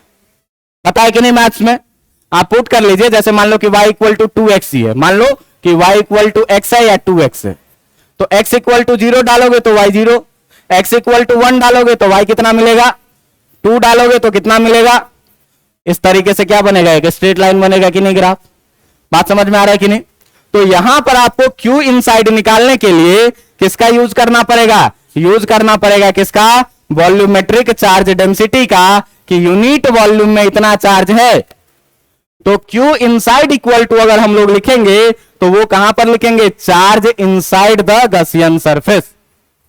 पता है कि नहीं? मैथ्स में आप पुट कर लीजिए, जैसे मान लो कि y इक्वल टू 2x ही है, मान लो कि y इक्वल टू x है या 2x है, तो x इक्वल टू 0 डालोगे तो y 0, x इक्वल टू 1 डालोगे तो y कितना मिलेगा? 2 डालोगे तो कितना मिलेगा? इस तरीके से क्या बनेगा? एक स्ट्रेट लाइन बनेगा कि नहीं ग्राफ? बात समझ में आ रहा है कि नहीं? तो यहां पर आपको क्यू इनसाइड निकालने के लिए किसका यूज करना पड़ेगा? यूज करना पड़ेगा किसका? वॉल्यूमेट्रिक चार्ज डेंसिटी का, कि यूनिट वॉल्यूम में इतना चार्ज है, तो Q इनसाइड इक्वल टू अगर हम लोग लिखेंगे तो वो कहां पर लिखेंगे, charge inside the Gaussian surface.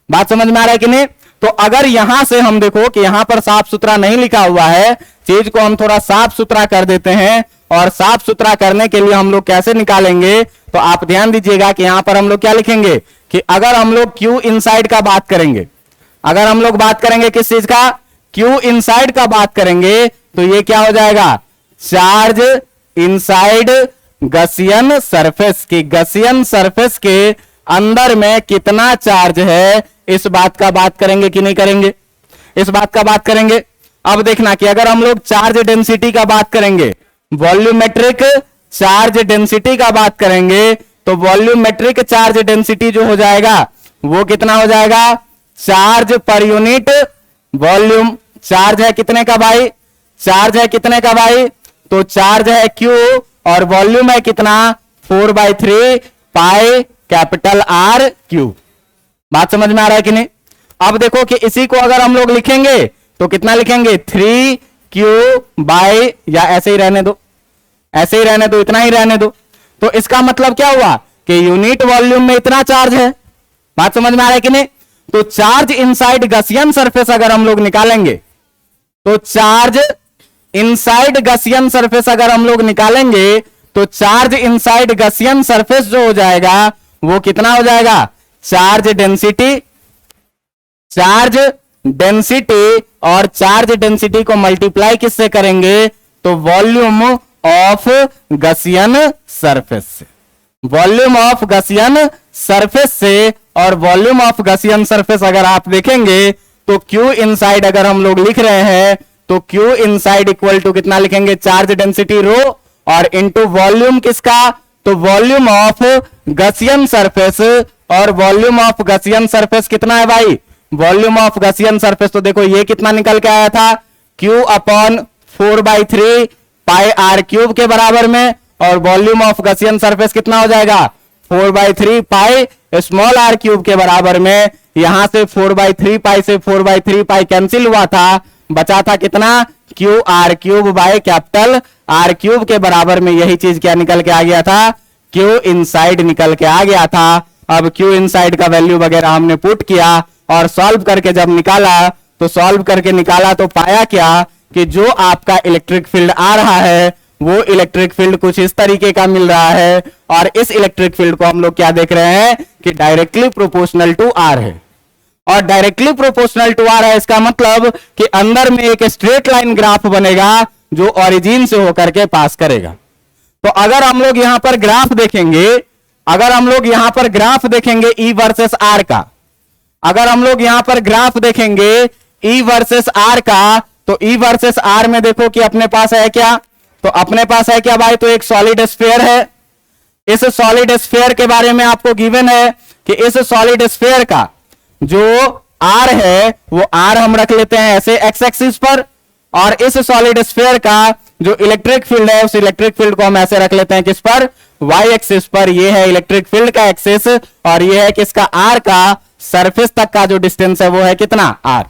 बात समझ में आ रहा है कि नहीं? तो अगर यहां से हम देखो कि यहां पर साफ सुथरा नहीं लिखा हुआ है, चीज को हम थोड़ा साफ सुथरा कर देते हैं, और साफ सुथरा करने के लिए हम लोग कैसे निकालेंगे, तो आप ध्यान दीजिएगा कि यहां पर हम लोग क्या लिखेंगे कि अगर हम लोग Q इनसाइड का बात करेंगे, अगर हम लोग बात करेंगे किस चीज का, Q इनसाइड का बात करेंगे, तो ये क्या हो जाएगा, चार्ज इनसाइड गॉसियन सरफेस की, गॉसियन सरफेस के अंदर में कितना चार्ज है, इस बात का बात करेंगे कि नहीं करेंगे, इस बात का बात करेंगे। अब देखना कि अगर हम लोग चार्ज डेंसिटी का बात करेंगे, वॉल्यूमेट्रिक चार्ज डेंसिटी का बात करेंगे, तो वॉल्यूमेट्रिक चार्ज डेंसिटी जो हो जाएगा वो कितना हो जाएगा, charge per unit volume. Charge है कितने का भाई, चार्ज है कितने का भाई, तो चार्ज है Q और वॉल्यूम है कितना, 4/3 पाई कैपिटल R क्यूब। बात समझ में आ रहा है कि नहीं? अब देखो कि इसी को अगर हम लोग लिखेंगे तो कितना लिखेंगे, 3Q बाई, या ऐसे ही रहने दो, ऐसे ही रहने दो, इतना ही रहने दो। तो इसका मतलब क्या हुआ कि यूनिट वॉल्यूम में इतना चार्ज है। बात समझ में आ रहा है कि नहीं? तो चार्ज इनसाइड गॉसियन सरफेस अगर हम लोग निकालेंगे, तो चार्ज इनसाइड गॉसियन सरफेस अगर हम लोग निकालेंगे, तो चार्ज इनसाइड गॉसियन सरफेस जो हो जाएगा वो कितना हो जाएगा, चार्ज डेंसिटी, चार्ज डेंसिटी, और चार्ज डेंसिटी को मल्टीप्लाई किससे करेंगे, तो वॉल्यूम ऑफ गॉसियन सरफेस से, वॉल्यूम ऑफ गॉसियन सरफेस से। और वॉल्यूम ऑफ गॉसियन सरफेस अगर आप देखेंगे तो Q इनसाइड अगर हम लोग लिख रहे हैं, तो Q इनसाइड इक्वल टू कितना लिखेंगे, चार्ज डेंसिटी रो, और इनटू वॉल्यूम किसका, तो वॉल्यूम ऑफ गॉसियन सरफेस। और वॉल्यूम ऑफ गॉसियन सरफेस कितना है भाई, वॉल्यूम ऑफ गॉसियन सरफेस, तो देखो ये कितना निकल के आया था, Q अपॉन 4/3 पाई R क्यूब के बराबर में, और वॉल्यूम ऑफ गॉसियन सरफेस कितना हो जाएगा, 4/3 पाई स्मॉल r क्यूब के बराबर में। यहां से 4/3 पाई से 4/3 पाई कैंसिल हुआ था, बचा था कितना, Q R cube by capital R cube के बराबर में। यही चीज क्या निकल के आ गया था, Q इनसाइड निकल के आ गया था। अब Q इनसाइड का वैल्यू वगैरह हमने पुट किया और सॉल्व करके जब निकाला, तो सॉल्व करके निकाला तो पाया क्या कि जो आपका इलेक्ट्रिक फील्ड आ रहा है वो इलेक्ट्रिक फील्ड कुछ इस तरीके का मिल रहा है, और इस इलेक्ट्रिक फील्ड को हम लोग क्या देख रहे हैं कि डायरेक्टली प्रोपोर्शनल टू R है। और डायरेक्टली प्रोपोर्शनल टू R है, इसका मतलब कि अंदर में एक स्ट्रेट लाइन ग्राफ बनेगा जो ओरिजिन से होकर के पास करेगा। तो अगर हम लोग यहां पर ग्राफ देखेंगे, अगर हम लोग यहां पर ग्राफ देखेंगे E वर्सेस R का, अगर हम लोग यहां पर ग्राफ देखेंगे E वर्सेस R का, तो E वर्सेस R में देखो कि अपने पास है क्या, तो अपने पास है क्या भाई, तो एक सॉलिड स्फीयर है। इस सॉलिड स्फीयर के बारे में आपको गिवन है कि इस सॉलिड स्फीयर का जो R है वो R हम रख लेते हैं ऐसे एक्स एक्सिस पर, और इस सॉलिड स्फीयर का जो इलेक्ट्रिक फील्ड है उस इलेक्ट्रिक फील्ड को हम ऐसे रख लेते हैं किस पर, वाई एक्सिस पर। ये है इलेक्ट्रिक फील्ड का एक्सिस, और ये है किसका, R का सरफेस तक का जो डिस्टेंस है वो है कितना, R।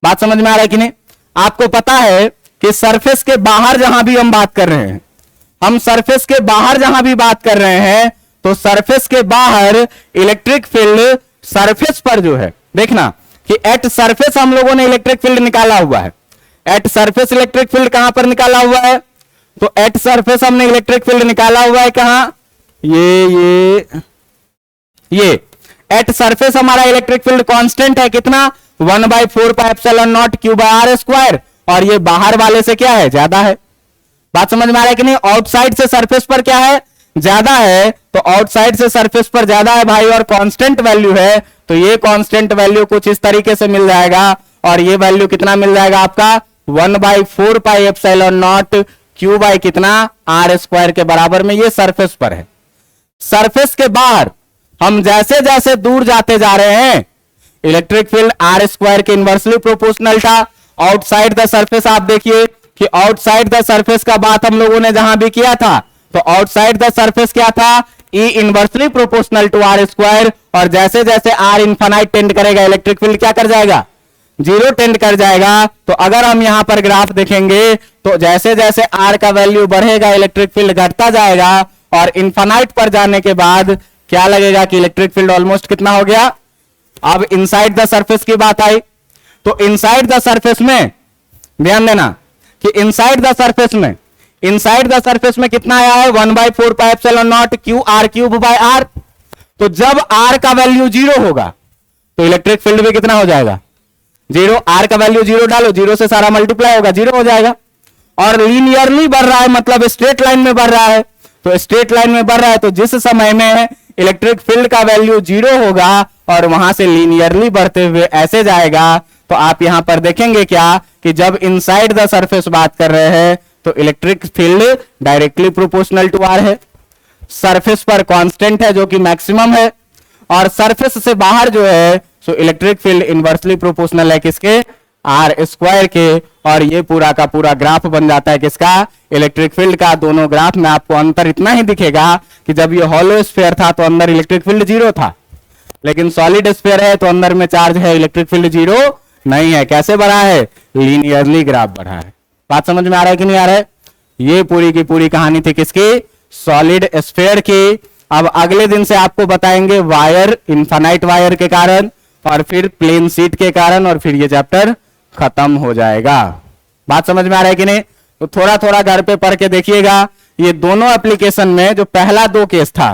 बात समझ में आ रहा है कि नहीं? आपको पता है कि सरफेस के बाहर जहां भी हम बात कर रहे हैं, हम सरफेस के बाहर जहां भी बात कर रहे हैं, तो सरफेस के बाहर इलेक्ट्रिक फील्ड सरफेस पर जो है, देखना कि एट सरफेस हम लोगों ने इलेक्ट्रिक फील्ड निकाला हुआ है। एट सरफेस इलेक्ट्रिक फील्ड कहां पर निकाला हुआ है, तो एट सरफेस हमने इलेक्ट्रिक फील्ड निकाला हुआ है कहां, ये एट सरफेस हमारा इलेक्ट्रिक फील्ड कांस्टेंट है कितना, 1/4 pi epsilon naught Q by R square, और ये बाहर वाले से क्या है, ज्यादा है। बात समझ में आ रहा है कि नहीं? आउटसाइड से सरफेस पर क्या है, ज्यादा है, तो आउटसाइड से सरफेस पर ज्यादा है भाई, और कांस्टेंट वैल्यू है, तो ये कांस्टेंट वैल्यू कुछ इस तरीके से मिल जाएगा, और ये वैल्यू कितना मिल जाएगा आपका, 1/4 pi epsilon naught Q by कितना, R स्क्वायर के बराबर में। ये सरफेस पर है। सरफेस के बाहर हम जैसे जैसे दूर जाते जा रहे हैं, इलेक्ट्रिक फील्ड R स्क्वायर के इनवर्सली प्रोपोर्शनल था। आउटसाइड द सरफेस आप देखिए कि आउटसाइड द सरफेस का बात हम लोगों ने जहां भी किया था, तो आउटसाइड द सरफेस क्या था, E inversely proportional to R square, और जैसे जैसे R इनफाइनाइट टेंड करेगा इलेक्ट्रिक फील्ड क्या कर जाएगा, जीरो टेंड कर जाएगा। तो अगर हम यहां पर ग्राफ देखेंगे तो जैसे जैसे आर का वैल्यू बढ़ेगा इलेक्ट्रिक फील्ड घटता जाएगा और इनफाइनाइट पर जाने के बाद क्या लगेगा कि इलेक्ट्रिक फील्ड ऑलमोस्ट कितना हो गया। अब इनसाइड द सरफेस की बात आई तो इनसाइड द सरफेस में ध्यान देना कि इनसाइड द सरफेस में कितना आया है 1/4πε0 Q R cube by R. तो जब आर का वैल्यू जीरो होगा तो इलेक्ट्रिक फील्ड भी कितना हो जाएगा जीरो। आर का वैल्यू जीरो डालो, जीरो से सारा मल्टीप्लाई होगा, जीरो हो जाएगा। और लीनियरली बढ़ रहा है मतलब स्ट्रेट लाइन में बढ़ रहा है। तो स्ट्रेट लाइन में बढ़ रहा है तो जिस समय में इलेक्ट्रिक फील्ड का वैल्यू जीरो होगा और वहां से लीनियरली बढ़ते हुए ऐसे जाएगा। तो आप यहां पर देखेंगे क्या कि जब इनसाइड द सरफेस बात कर रहे हैं तो electric field directly proportional to R है। सरफेस पर कांस्टेंट है जो कि मैक्सिमम है और सरफेस से बाहर जो है so electric field inversely proportional है किसके आर स्क्वायर के। और ये पूरा का पूरा ग्राफ बन जाता है किसका इलेक्ट्रिक फील्ड का। दोनों ग्राफ में आपको अंतर इतना ही दिखेगा कि जब ये हॉलो स्फीयर था तो अंदर इलेक्ट्रिक फील्ड जीरो था, लेकिन सॉलिड स्फीयर है तो अंदर में चार्ज है, इलेक्ट्रिक फील्ड जीरो नहीं है। कैसे बढ़ा है लीनियरली ग्राफ बढ़ा है। बात समझ में आ रहा है कि नहीं आ रहा है। ये पूरी की पूरी कहानी थी किसकी सॉलिड स्फीयर की। अब अगले दिन से आपको बताएंगे वायर इनफाइनाइट वायर के कारण और फिर प्लेन शीट के कारण और फिर ये चैप्टर खत्म हो जाएगा। बात समझ में आ रहा है कि नहीं। तो थोड़ा थोड़ा घर पे पढ़ के देखिएगा। ये दोनों एप्लीकेशन में जो पहला दो केस था